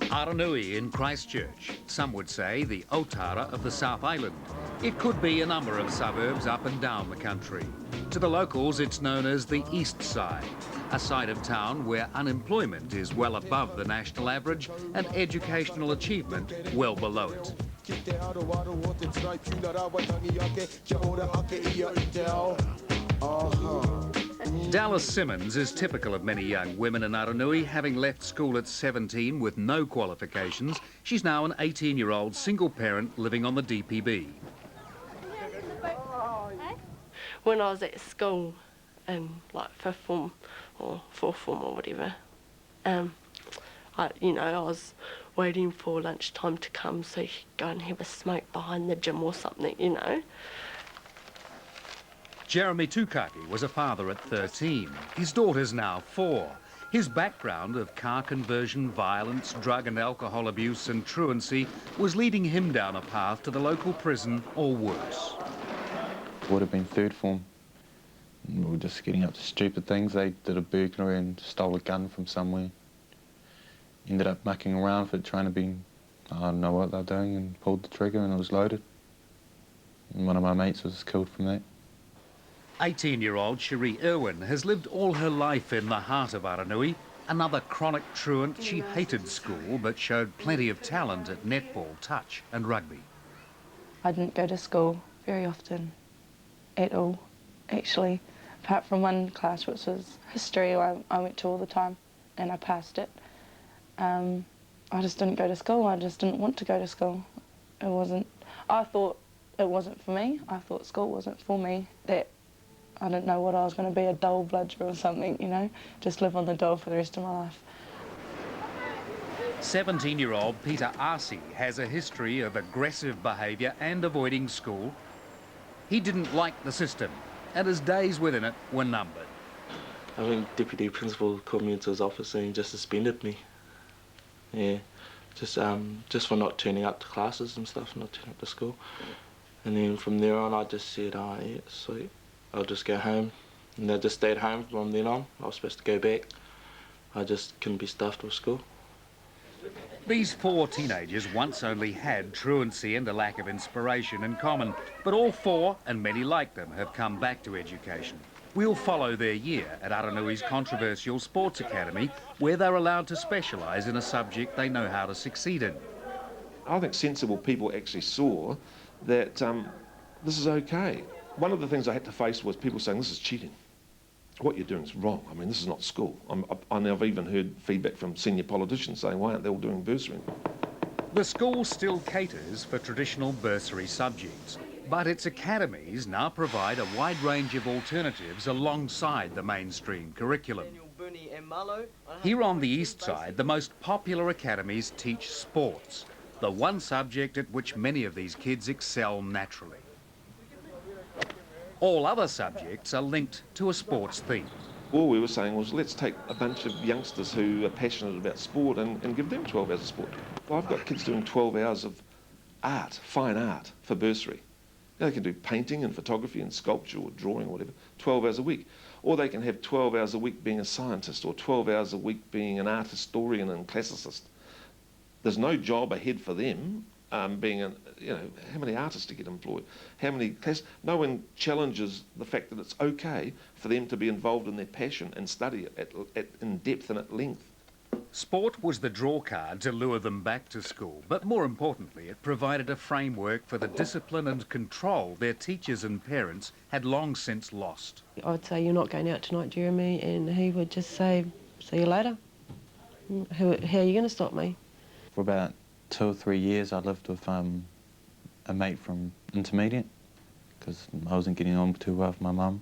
Aranui in Christchurch, some would say the Otara of the South Island. It could be a number of suburbs up and down the country. To the locals, it's known as the East Side, a side of town where unemployment is well above the national average and educational achievement well below it. Dallas Simmons is typical of many young women in Aranui. Having left school at 17 with no qualifications, she's now an 18-year-old single parent living on the DPB. When I was at school in like fifth form or fourth form or whatever, I was waiting for lunchtime to come so you could go and have a smoke behind the gym or something. Jeremy Tukaki was a father at 13. His daughter's now 4. His background of car conversion, violence, drug and alcohol abuse and truancy was leading him down a path to the local prison or worse. Would have been third form. We were just getting up to stupid things. They did a burglary and stole a gun from somewhere. Ended up mucking around for trying to be, I don't know what they were doing, and pulled the trigger and it was loaded. And one of my mates was killed from that. 18-year-old Cherie Irwin has lived all her life in the heart of Aranui. Another chronic truant, she hated school but showed plenty of talent at netball, touch and rugby. I didn't go to school very often at all, actually, apart from one class which was history I went to all the time and I passed it. I just didn't go to school. I just didn't want to go to school. I thought it wasn't for me. I thought school wasn't for me. That I didn't know what I was going to be, a dole bludger or something, just live on the dole for the rest of my life. 17-year-old Peter Arce has a history of aggressive behaviour and avoiding school. He didn't like the system, and his days within it were numbered. I think Deputy Principal called me into his office and just suspended me. Yeah, just for not turning up to classes and stuff, not turning up to school. And then from there on, I just said, oh yeah, sweet, I'll just go home. And I just stayed home from then on. I was supposed to go back. I just couldn't be stuffed with school. These 4 teenagers once only had truancy and a lack of inspiration in common, but all 4, and many like them, have come back to education. We'll follow their year at Aranui's controversial Sports Academy, where they're allowed to specialise in a subject they know how to succeed in. I think sensible people actually saw that this is okay. One of the things I had to face was people saying, this is cheating. What you're doing is wrong. I mean, this is not school. I've even heard feedback from senior politicians saying, why aren't they all doing bursary? The school still caters for traditional bursary subjects, but its academies now provide a wide range of alternatives alongside the mainstream curriculum. Here on the East Side, the most popular academies teach sports, the one subject at which many of these kids excel naturally. All other subjects are linked to a sports theme. All we were saying was, let's take a bunch of youngsters who are passionate about sport and give them 12 hours of sport. Well, I've got kids doing 12 hours of art, fine art, for bursary. They can do painting and photography and sculpture or drawing or whatever, 12 hours a week. Or they can have 12 hours a week being a scientist or 12 hours a week being an art historian and classicist. There's no job ahead for them being, how many artists to get employed? No one challenges the fact that it's okay for them to be involved in their passion and study it in depth and at length. Sport was the draw card to lure them back to school, but more importantly, it provided a framework for the discipline and control their teachers and parents had long since lost. I'd say, you're not going out tonight, Jeremy, and he would just say, see you later. How are you going to stop me? For about 2 or 3 years I lived with a mate from intermediate because I wasn't getting on too well with my mum.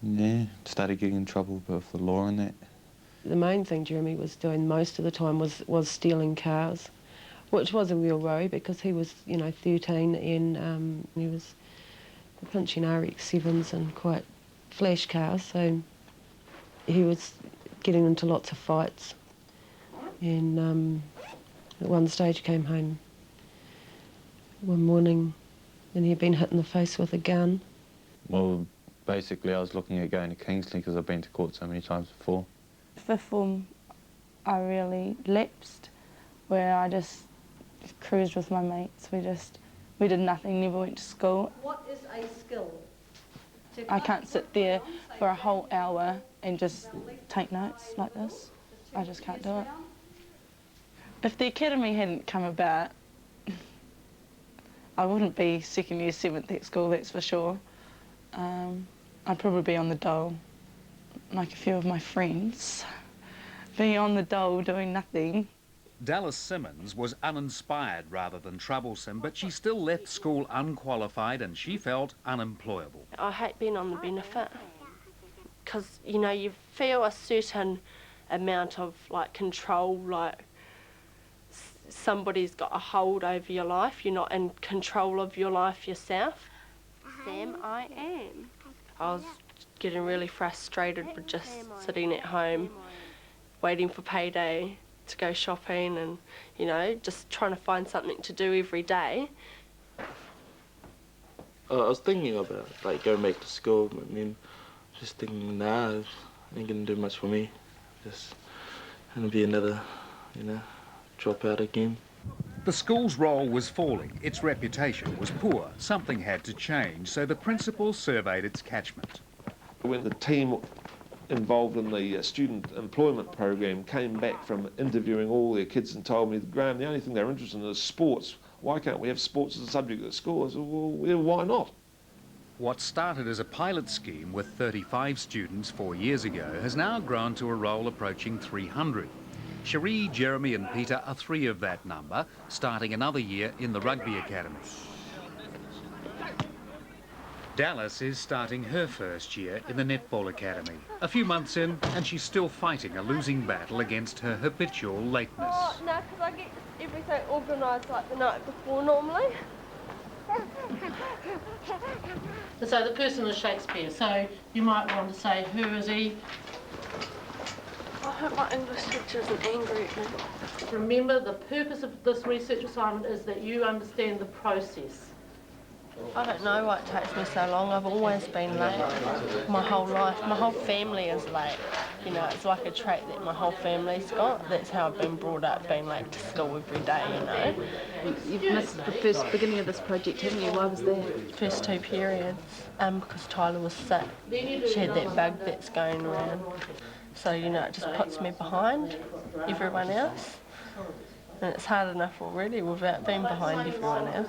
Yeah, started getting in trouble with the law and that. The main thing Jeremy was doing most of the time was stealing cars, which was a real worry because he was, 13 and he was punching RX-7s and quite flash cars, so he was getting into lots of fights. And at one stage came home one morning and he'd been hit in the face with a gun. Well, basically I was looking at going to Kingsley because I've been to court so many times before. Fifth form, I really lapsed, where I just cruised with my mates. We did nothing, never went to school. What is a skill? I can't sit there for a whole hour and just take notes like this. I just can't do it. If the academy hadn't come about, I wouldn't be second year, seventh at school, that's for sure. I'd probably be on the dole, like a few of my friends. Being on the dole doing nothing. Dallas Simmons was uninspired rather than troublesome, but she still left school unqualified and she felt unemployable. I hate being on the benefit because, you know, you feel a certain amount of, like, control, like somebody's got a hold over your life. You're not in control of your life yourself. Sam, I am. I was getting really frustrated with just sitting at home, waiting for payday to go shopping and, you know, just trying to find something to do every day. I was thinking about, like, going back to school, but then just thinking, nah, it ain't gonna do much for me. Just gonna be another, you know, drop out again. The school's role was falling, its reputation was poor. Something had to change, so the principal surveyed its catchment. When the team involved in the student employment program came back from interviewing all their kids and told me, Graham, the only thing they're interested in is sports. Why can't we have sports as a subject at school? I said, well, why not? What started as a pilot scheme with 35 students 4 years ago has now grown to a roll approaching 300. Cherie, Jeremy and Peter are 3 of that number, starting another year in the rugby academy. Dallas is starting her first year in the netball academy. A few months in, and she's still fighting a losing battle against her habitual lateness. Oh, no, because I get everything organised like the night before normally. So the person is Shakespeare, so you might want to say, who is he? I hope my English teacher isn't angry at me. Remember, the purpose of this research assignment is that you understand the process. I don't know why it takes me so long. I've always been late my whole life. My whole family is late. You know, it's like a trait that my whole family's got. That's how I've been brought up, being late to school every day, you know. You've missed the first beginning of this project, haven't you? Why was that? First 2 periods, because Tyler was sick. She had that bug that's going around. So, you know, it just puts me behind everyone else. And it's hard enough already without being behind everyone else.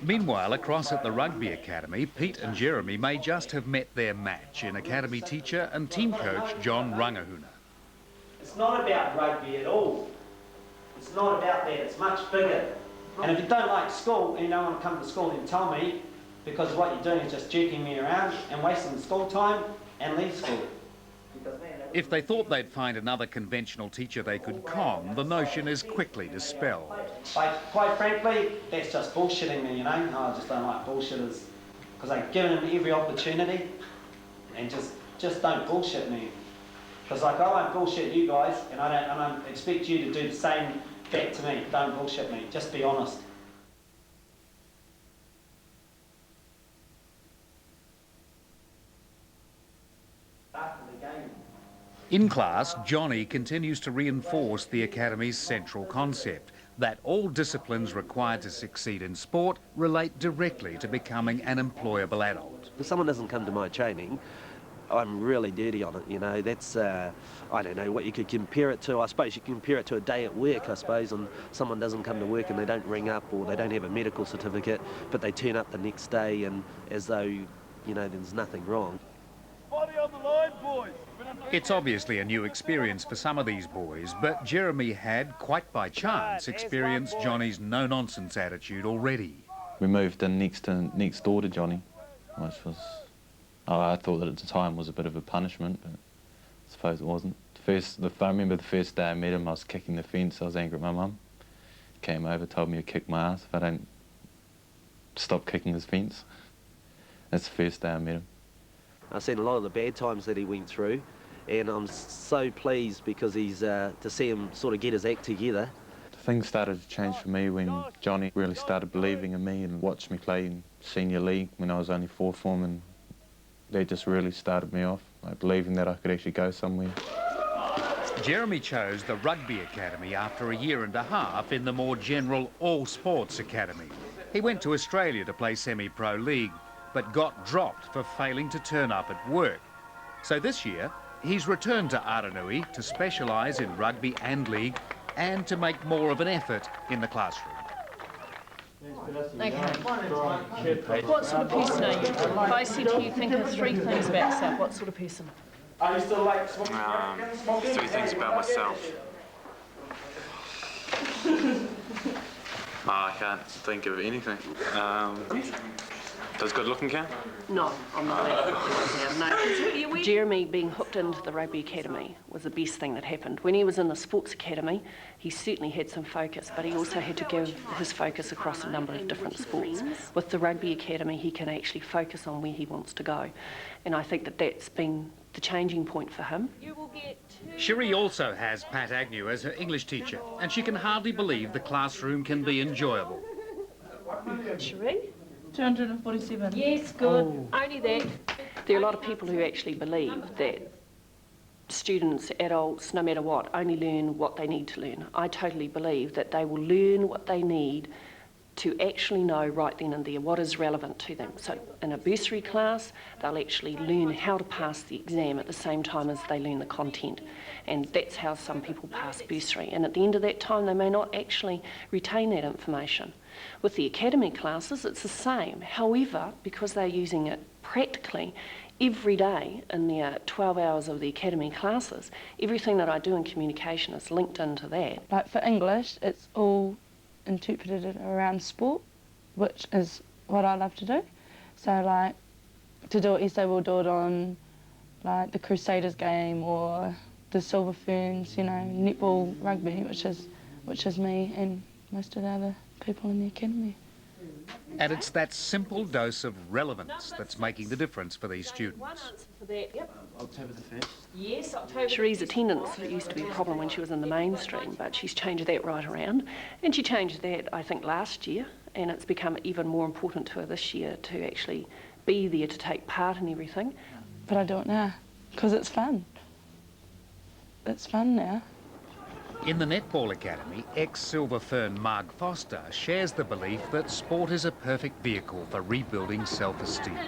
Meanwhile, across at the rugby academy, Pete and Jeremy may just have met their match in academy teacher and team coach John Rangahuna. It's not about rugby at all. It's not about that, it's much bigger. And if you don't like school and you don't want to come to school, then tell me, because what you're doing is just jerking me around and wasting school time and leave school. If they thought they'd find another conventional teacher they could con, the notion is quickly dispelled. Like, quite frankly, that's just bullshitting me, you know. I just don't like bullshitters, because I've given them every opportunity, and just don't bullshit me. Because like, I won't bullshit you guys, and I don't expect you to do the same back to me. Don't bullshit me. Just be honest. In class, Johnny continues to reinforce the academy's central concept, that all disciplines required to succeed in sport relate directly to becoming an employable adult. If someone doesn't come to my training, I'm really dirty on it, you know. That's, I don't know what you could compare it to. I suppose you can compare it to a day at work, I suppose, and someone doesn't come to work and they don't ring up or they don't have a medical certificate, but they turn up the next day and as though, you know, there's nothing wrong. Body on the line, boys. It's obviously a new experience for some of these boys, but Jeremy had, quite by chance, experienced Johnny's no-nonsense attitude already. We moved in next door to Johnny, which was, I thought that at the time was a bit of a punishment, but I suppose it wasn't. I remember the first day I met him, I was kicking the fence, I was angry at my mum. Came over, told me to kick my ass if I don't stop kicking his fence. That's the first day I met him. I've seen a lot of the bad times that he went through, and I'm so pleased because he's to see him sort of get his act together. Things started to change for me when Johnny really started believing in me and watched me play in senior league when I was only 4th form, and That just really started me off, like believing that I could actually go somewhere. Jeremy chose the Rugby Academy after a year and a half in the more general All Sports Academy. He went to Australia to play semi-pro league, but got dropped for failing to turn up at work. So this year, he's returned to Aranui to specialise in rugby and league and to make more of an effort in the classroom. Okay. What sort of person are you? If I said to you, think of 3 things about yourself, what sort of person? Are you still like smoking? 3 things about myself. I can't think of anything. Does good looking count? No, I'm not that. No. Jeremy being hooked into the Rugby Academy was the best thing that happened. When he was in the Sports Academy, he certainly had some focus, but he also had to give his focus across a number of different sports. With the Rugby Academy, he can actually focus on where he wants to go. And I think that that's been the changing point for him. Cherie also has Pat Agnew as her English teacher, and she can hardly believe the classroom can be enjoyable. Cherie? 247. Yes, good. Only that. There are a lot of people who actually believe that students, adults, no matter what, only learn what they need to learn. I totally believe that they will learn what they need to actually know right then and there what is relevant to them. So in a bursary class, they'll actually learn how to pass the exam at the same time as they learn the content. And that's how some people pass bursary. And at the end of that time, they may not actually retain that information. With the academy classes, it's the same. However, because they're using it practically every day in their 12 hours of the academy classes, everything that I do in communication is linked into that. Like for English, it's all interpreted around sport, which is what I love to do. So like, to do an essay, we'll do it on like the Crusaders game or the Silver Ferns, you know, netball, rugby, which is me and most of the other people in the academy. And it's that simple dose of relevance that's making the difference for these students. October the 1st. Yes, October. Cherie's attendance used to be a problem when she was in the mainstream, but she's changed that right around. And she changed that, I think, last year, and it's become even more important to her this year to actually be there to take part in everything. But I do it now, because it's fun. It's fun now. In the Netball Academy, ex-Silver Fern Marg Foster shares the belief that sport is a perfect vehicle for rebuilding self-esteem.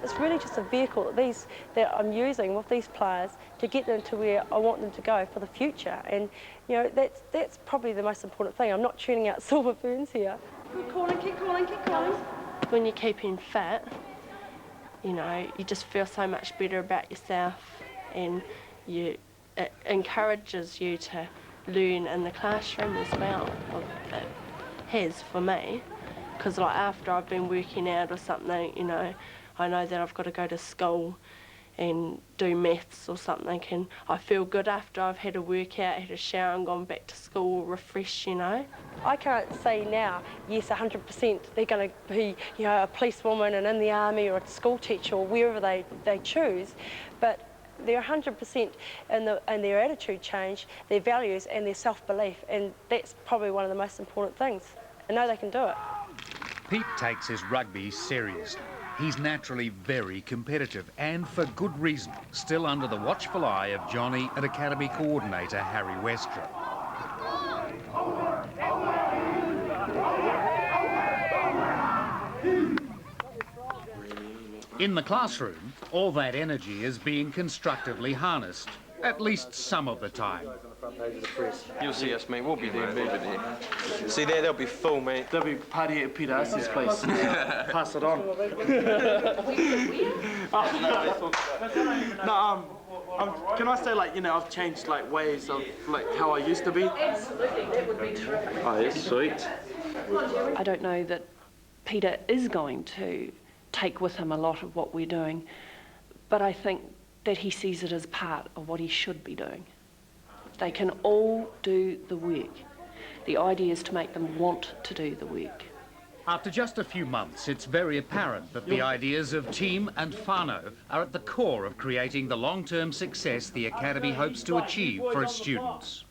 It's really just a vehicle that I'm using with these players to get them to where I want them to go for the future. And, you know, that's probably the most important thing. I'm not tuning out Silver Ferns here. Keep calling, keep calling, keep calling. When you're keeping fit, you know, you just feel so much better about yourself, and it encourages you to learn in the classroom as well. It has for me, because like after I've been working out or something, you know, I know that I've got to go to school and do maths or something, and I feel good after I've had a workout, had a shower and gone back to school refreshed, you know. I can't say now, yes, 100% they're going to be, you know, a policewoman and in the army or a school teacher or wherever they choose, but they're 100% in their attitude change, their values and their self-belief, and that's probably one of the most important things. I know they can do it. Pete takes his rugby seriously. He's naturally very competitive, and for good reason, still under the watchful eye of Johnny and Academy coordinator Harry Westra. In the classroom, all that energy is being constructively harnessed, at least some of the time. You'll see us, mate. We'll be there, mate. See there, they'll be full, mate. They'll be party at Peter Hussey's place. Pass it on. Can I say, like, you know, I've changed, like, ways of, like, how I used to be? Absolutely, that would be terrific. Oh, yes, sweet. I don't know that Peter is going to take with him a lot of what we're doing, but I think that he sees it as part of what he should be doing. They can all do the work. The idea is to make them want to do the work. After just a few months, it's very apparent that the ideas of team and whānau are at the core of creating the long-term success the Academy hopes to achieve for its students.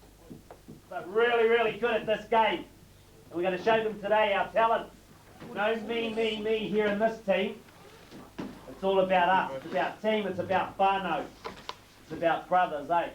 They're really, really good at this game. And we're going to show them today our talent. No me here in this team. The It's all about us. It's about team. It's about whānau. It's about brothers, eh?